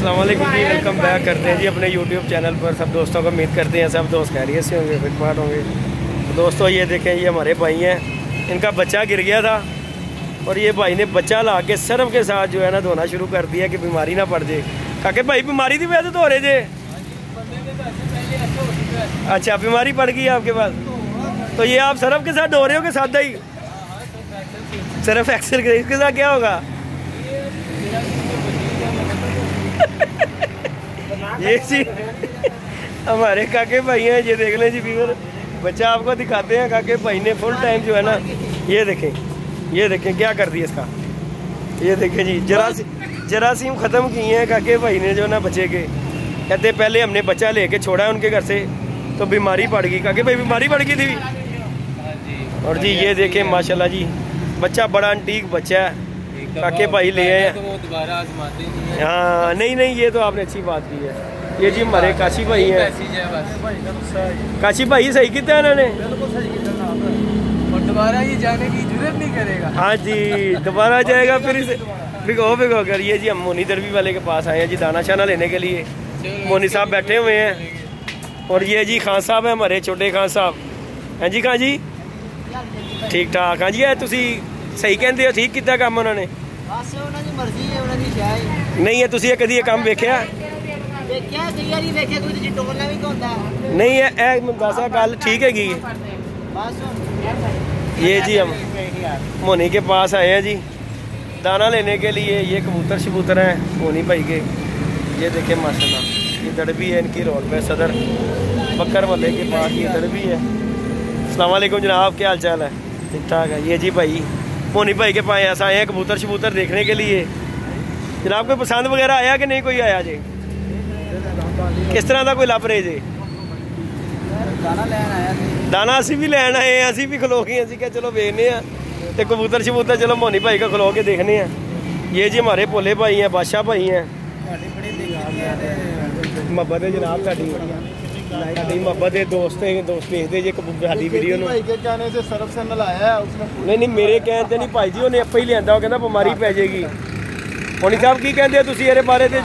अस्सलाम वालेकुम जी, welcome back करते हैं जी अपने यूट्यूब चैनल पर। सब दोस्तों को उम्मीद करते हैं सब दोस्त खैरियत से होंगे, फिटफाट होंगे। तो दोस्तों ये देखें, ये हमारे भाई हैं, इनका बच्चा गिर गया था और ये भाई ने बच्चा ला के सर्फ के साथ जो है ना धोना शुरू कर दिया कि बीमारी ना पड़ जाए। काके भाई बीमारी की वजह से धो रहे थे? अच्छा, बीमारी पड़ गई आपके पास, तो ये आप सर्फ के साथ धो रहे हो कि सादा ही? सर्फ एक्सेल के, इसके साथ क्या होगा? ये जी हमारे काके भाई हैं, ये देख लें जी व्यूअर, बच्चा आपको दिखाते हैं। काके भाई ने फुल टाइम जो है ना, ये देखें क्या कर दिया इसका। ये देखें जी, जरासीम ख़त्म किए हैं काके भाई ने जो ना बच्चे के। कहते पहले हमने बच्चा लेके छोड़ा है उनके घर से तो बीमारी पड़ गई। काके भाई बीमारी पड़ गई थी। और जी ये देखें माशाल्लाह जी, बच्चा बड़ा अंटीक बच्चा है, काके भाई ले आए। हाँ नहीं, ये तो आपने अच्छी बात की है। ये जी हमारे काशी भाई हैं, काशी भाई सही किया इन्होंने, दोबारा ये जाने की जरूरत नहीं करेगा। हाँ जी, दोबारा जाएगा फिर इसे भिगो कर। ये जी हम मोनी दरबी वाले के पास आए हैं जी दाना शाना लेने के लिए। मोनी साहब बैठे हुए हैं और ये जी खान साहब है हमारे, छोटे खान साहब। हैं जी खान जी, ठीक ठाक। हाँ जी, तुसी सही कहते हो, ठीक किया काम उन्होंने? नहीं है तुसी कभी ये काम वेख्या? नहीं है दसा गल ठीक है। ये जी हम मोनी के पास आए हैं जी दाना लेने के लिए। ये कबूतर शबूतर हैं मोनी भाई के। ये देखें माशाल्लाह, ये दड़बी है इनकी रोड पे सदर बकर वाले के पास, ये दड़बी है। अस्सलाम वालेकुम जनाब, क्या हाल चाल है? ठीक ठाक है। ये जी भाई मोनी भाई के पास ऐसा आए हैं कबूतर शबूतर देखने के लिए। जनाब कोई पसंद वगैरह आया कि नहीं? कोई आया जी? किस तरह का कोई लभ रहे जी? दाना असी भी लैन आए हैं, असी भी खलो गए। असी क्या चलो वेखने तो कबूतर शबूतर चलो मोनी भाई का खलो के देखने हैं। ये जी हमारे भोले भाई हैं, बादशाह भाई हैं। मोहब्बत है जनाब, साड़ी मोहब्बत है, दोस्त देखते जी साड़ी वीडियो नहीं मेरे कहते नहीं भाई जी, उन्हें आपे ही लिया, कहना बीमारी पै जाएगी। मोनी साहब की कहते तुम ये बारे जी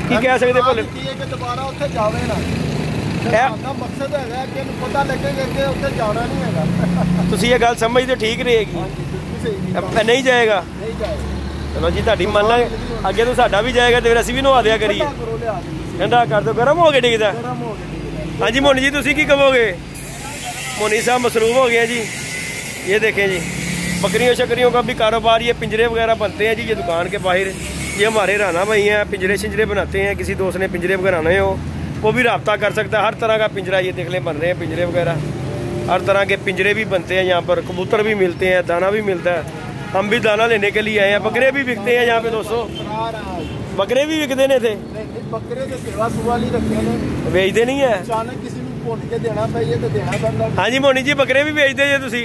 की कह सकते भोले? तुसी ये गल समझते ठीक रहेगी, नहीं जाएगा? चलो जी ताड़ी मान लांगे, अगे तो साडा भी जाएगा तो फिर असीं भी नवा दिया करिए। ठंडा कर दो, गर्म हो गए डिगदा। हाँ जी मोनी जी, तुसी की कहोगे? मोनी साहब मसरूफ हो गए जी। ये देखें जी बकरियों शकरियों का भी कारोबार, ये पिंजरे वगैरह बनते हैं जी, ये दुकान के बाहर। ये हमारे राना भाई हैं, पिंजरे शिंजरे बनाते हैं। किसी दोस्त ने पिंजरे बनाने हो वो भी रब्ता कर सकता है। हर तरह का पिंजरा ये देख लें बन रहे हैं, पिंजरे वगैरह हर तरह के पिंजरे भी बनते हैं यहाँ पर। कबूतर भी मिलते हैं, दाना भी मिलता है। हम भी दाना लेने के लिए आए हैं। बकरे भी बिकते हैं यहाँ पे दोस्तों, बकरे भी बिकते ने थे। बेचते नहीं है? हाँ जी मोनी जी, बकरे भी बेचते जे तुसी?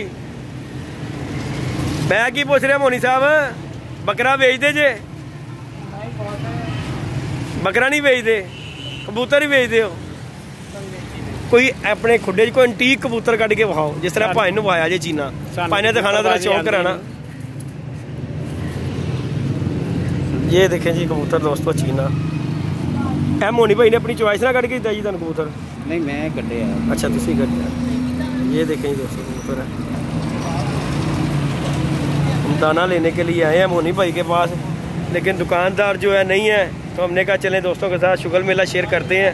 मैं की पूछ रहा मोनी साहब, बकरा बेचते जे? बकरा नहीं बेचते, कबूतर ही बेचते हो? कोई अपने खुडे कोई एंटीक कबूतर कट के विखाओ, जिस तरह भाई ने विखाया जे चीना। भाई ने दिखाना तेरा शौक कराना। ये देखें जी कबूतर दोस्तों चीना। ए मोनी भाई ने अपनी चॉइस ना कट के दिता जी तुम कबूतर? नहीं मैं कटे। अच्छा तुसी कटे। ये देखें जी दोस्तों कबूतर है। हम दाना लेने के लिए आए हैं मोनी भाई के पास, लेकिन दुकानदार जो है नहीं है, तो हमने कहा चलें दोस्तों के साथ शुगर मेला शेयर करते हैं।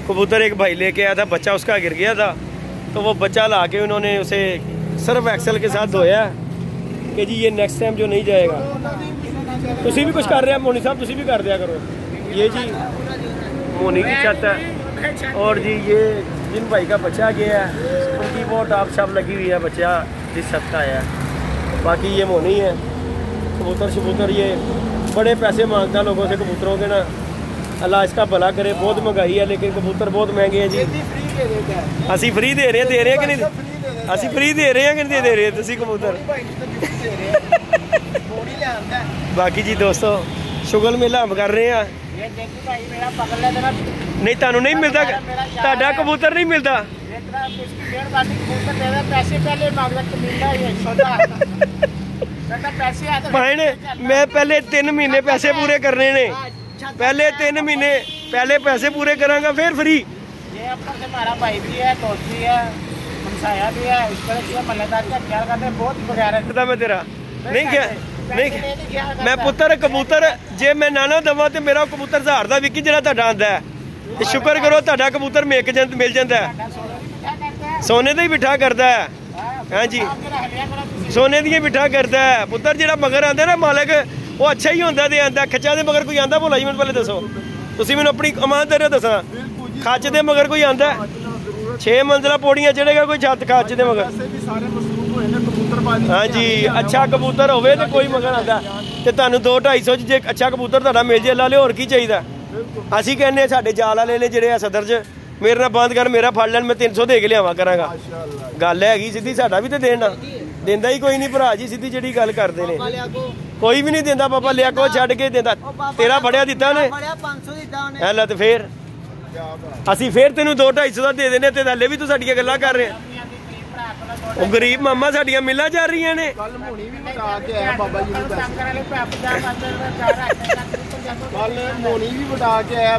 कबूतर एक भाई लेके आया था, बच्चा उसका गिर गया था, तो वो बच्चा ला के उन्होंने उसे सर्फ एक्सेल के साथ धोया कि जी ये नेक्स्ट टाइम जो नहीं जाएगा। तुसी भी कुछ कर रहे हैं मोनी साहब, तुसी भी कर दिया करो। ये जी मोनी की छत है और जी ये जिन भाई का बच्चा गया है उनकी वो टाप शाप लगी हुई है, बच्चा जिस छत का आया है। बाकी ये मोनी है। कबूतर शबूतर ये बड़े पैसे मांगता है लोगों से कबूतरों के ना, अल्लाह इसका भला करे। बहुत महंगाई है लेकिन कबूतर बहुत महंगे हैं जी। असी फ्री दे रहे हैं कि नहीं? असी फ्री दे रहे हैं कि नहीं दे रहे तुसी कबूतर? बाकी जी दोस्तों शुगर मेला हम कर रहे हैं। नहीं तानू नहीं मिलता, ताड़ा कबूतर नहीं मिलता? भाई मैं पहले 3 महीने पैसे पूरे करने ने, पहले 3 महीने पहले पैसे पूरे करांगा फिर फ्री। ये अपना से हमारा भाई भी है, दोस्त भी है, हमसाया भी है, इस तरह की मल्लेदार का ख्याल करने बहुत बगैर है। मैं तेरा नहीं क्या नहीं मैं पुत्र कबूतर जे मैं नाना दवा तो मेरा कबूतर हज़ार का विकी जो आंदा है। शुक्र करो तुहाडा कबूतर मिल जाता है, सोने का ही बिठा करता है। हाँ जी सोने दी बिठा करता है पुत्र। जो मगर आंदा ना मालक वो अच्छा ही होंदा ते आंदा। खच्चा दे मगर कोई आंदा भोला जी, मैं पहले दसो तुसीं मैनूं अपनी ईमानदारी दसा, खच दे मगर कोई आंदा 6 मंजिला पौड़ियां चढ़ेगा कोई छत खच दे मगर। हाँ जी अच्छा कबूतर होवे ते कोई मगर आंदा ते तुहानूं 200-250 च जे अच्छा कबूतर तुहाडा मिल जे ला लिओ, होर की चाहिदा। असीं कहने साडे जाल वाले ने जिहड़े सदर च मेरे नाल बंद कर, मेरा फड़ लैन, मैं 300 दे के लियावा करांगा। गल हैगी सीधी, साडा भी तो देना देंदा ही कोई नहीं भरा जी, सीधी जिहड़ी गल करदे ने कोई भी नहीं देंदा। बाबा लिया को छड्ड के देंदा, तेरा फड़िया दिता ने है ला ते फिर असीं फिर तेनूं 200-250 दा दे देने ते हल्ले भी तू साडियां गल्लां कर रहे। ਉਹ ਗਰੀਬ ਮਾਮਾ ਸਾਡੀਆਂ ਮਿਲਾਂ ਚੱਲ ਰਹੀਆਂ ਨੇ। ਕੱਲ ਮੋਣੀ ਵੀ ਵਟਾ ਕੇ ਆਇਆ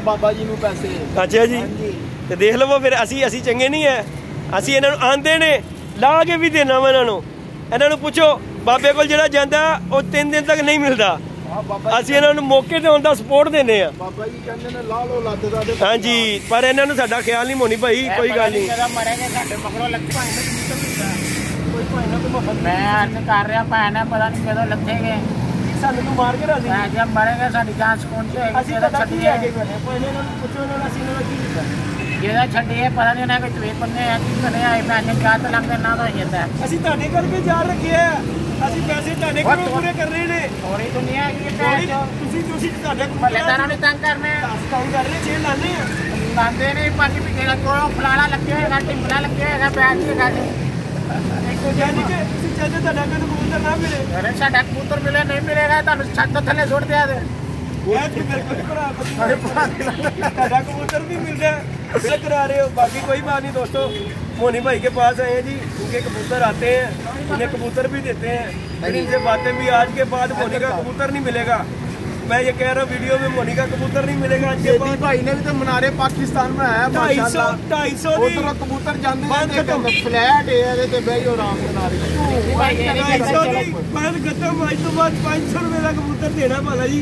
ਬਾਬਾ ਜੀ ਨੂੰ ਪੈਸੇ। ਅੱਛਾ ਜੀ ਤੇ ਦੇਖ ਲਵੋ ਫਿਰ ਅਸੀਂ ਚੰਗੇ ਨਹੀਂ ਐ, ਅਸੀਂ ਇਹਨਾਂ ਨੂੰ ਆਂਦੇ ਨੇ ਲਾ ਕੇ ਵੀ ਦੇਣਾ ਵਾ ਇਹਨਾਂ ਨੂੰ। ਇਹਨਾਂ ਨੂੰ ਪੁੱਛੋ ਬਾਬੇ ਕੋਲ ਜਿਹੜਾ ਜਾਂਦਾ ਉਹ 3 ਦਿਨ ਤੱਕ ਨਹੀਂ ਮਿਲਦਾ, ਅਸੀਂ ਇਹਨਾਂ ਨੂੰ ਮੌਕੇ ਤੇ ਆਉਣ ਦਾ ਸਪੋਰਟ ਦਿੰਦੇ ਆ। ਬਾਬਾ ਜੀ ਕਹਿੰਦੇ ਨੇ ਲਾ ਲੋ ਲੱਤ ਦਾ। ਹਾਂਜੀ ਪਰ ਇਹਨਾਂ ਨੂੰ ਸਾਡਾ ਖਿਆਲ ਨਹੀਂ ਮੋਨੀ ਭਾਈ, ਕੋਈ ਗੱਲ ਨਹੀਂ। मैं कर रहा भैन है, पता नहीं कदों लथेगे ਸਾਨੂੰ ਮਾਰ ਕੇ ਰਾਜੀ जब मरेंगे साडी जान सुकून च ਅਸੀਂ ਤਾਂ ਛੱਡੀ ਆ ਗਏ ਬਣੇ ਪਹਿਲੇ ਇਹਨਾਂ ਨੂੰ ਪੁੱਛੋ ਇਹਨਾਂ ਨੂੰ ਅਸੀਂ ਇਹਨਾਂ ਦਾ ਕੀ ਕੀਤਾ ਜਿਹਦਾ ਛੱਡੀਏ ਪਤਾ ਨਹੀਂ ਉਹਨਾਂ ਕੋਈ ਚਵੇ ਪੰਨੇ ਆ ਕੀ ਕਰੇ ਆਏ ਭੈਨ ਨੇ ਕਿਆ ਤਲਕ ਦੇ ਨਾ ਹੋ ਜਾਂਦਾ। ਅਸੀਂ ਤੁਹਾਡੇ ਕਰਕੇ ਜਾਣ ਰੱਖਿਆ, ਅਸੀਂ ਪੈਸੇ ਤੁਹਾਡੇ ਕੋਲੋਂ ਪੂਰੇ ਕਰ ਰਹੇ ਨੇ। ਥੋੜੀ ਦੁਨੀਆ ਕੀ ਭੈਨ ਤੁਸੀਂ ਤੁਹਾਡੇ ਮੱਲੇਦਾਰਾਂ ਨੂੰ ਤੰਗ ਕਰਨੇ ਕੰਮ ਕਰ ਰਹੇ, 6 ਲਾਣੇ ਆ ਲਾਂਦੇ ਨੇ ਪੰਜ ਵੀ ਜਿਹੜਾ ਕੋਲੋਂ ਫਲਾਣਾ ਲੱਗੇ ਹੋਏਗਾ, ਟਿੰਬਲਾ ਲੱਗੇ ਹੋਏਗਾ, ਬੈਠ ਕੇ ਗੱਲ ਯਾਨੀ ਕਿ ਤੁਸੀਂ ਚਾਹਦੇ ਤੁਹਾਡਾ ਕੋਈ ਕਬੂਤਰ ਨਾ ਮਿਲੇ। ਅਰੇ ਸਾਡਾ ਕਬੂਤਰ ਮਿਲੇ ਨਹੀਂ ਮਿਲੇਗਾ ਤੁਹਾਨੂੰ ਛੱਤ ਥੱਲੇ ਸੁੱਟ ਦਿਆ ਦੇ। ਤੁਹਾਡਾ कबूतर भी मिलता है फिर करा रहे हो। बाकी कोई बात नहीं दोस्तों, मोनी भाई के पास आए हैं जी, उनके कबूतर आते हैं, उन्हें कबूतर भी देते हैं, फिर इनसे बातें भी। आज के बाद मोनी का कबूतर नहीं मिलेगा, मैं ये कह रहा हूँ वीडियो में मोनी का कबूतर नहीं मिलेगा। आज के बाद भाई ने भी तो मनारे पाकिस्तान में आया 250 उधर कबूतर जाते फ्लैट है ते बई और आराम से नारी 250 दी बंद खत्म। आज तो बाद 500 रुपए का कबूतर देना भाला जी।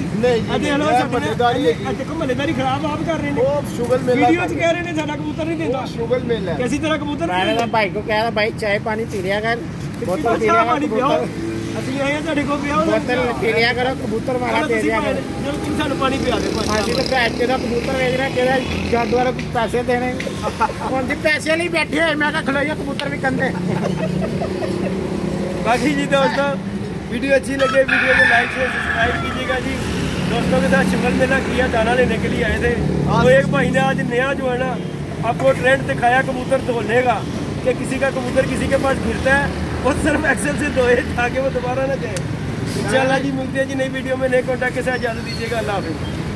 देखो मल्लेदारी खराब आप कर रहे हैं, शुगल मेला वीडियो च कह रहे हैं साडा कबूतर नहीं देता। शुगल मेला कैसी तरह कबूतर मैंने भाई को कह रहा भाई चाय पानी पी लिया कर, बोतल पी लिया कर, ਅਸੀਂ ਆਏ ਆ ਤੁਹਾਡੇ ਕੋਲ ਪਿਆ बोतल पी लिया करो, कबूतर वाला दे दिया कर। ਜਦੋਂ ਸਾਨੂੰ ਪਾਣੀ ਪਿਆ ਦੇ ਅਸੀਂ ਤਾਂ ਭੈਣ ਕੇ ਦਾ ਕਬੂਤਰ ਵੇਚ ਰਿਹਾ, ਕਿਹੜਾ ਜਾਦੂ ਵਾਲੇ ਪੈਸੇ ਦੇਣੇ ਹੁਣ ਦੀ ਪੈਸੇ ਲਈ ਬੈਠੇ ਹੋਏ। ਮੈਂ ਕਿਹਾ ਖਲੋਈਏ ਕਬੂतर ਵੀ ਕੰਦੇ। बाकी जी दोस्तों वीडियो अच्छी लगे वीडियो को लाइक से सब्सक्राइब कीजिएगा जी। दोस्तों के साथ शुगल मेला किया, दाना लेने के लिए आए थे। तो एक भाई ने आज नया जो है ना आपको ट्रेंड दिखाया कबूतर धोने का, कि किसी का कबूतर किसी के पास गिरता है वो सिर्फ एक्सेल से धोए ताकि वो दोबारा ना जाए। इंशाल्लाह जी मिलते हैं जी नई वीडियो में, नए कॉन्टैक्ट के साथ इजाज़त दीजिएगा। अल्लाह हाफिज़।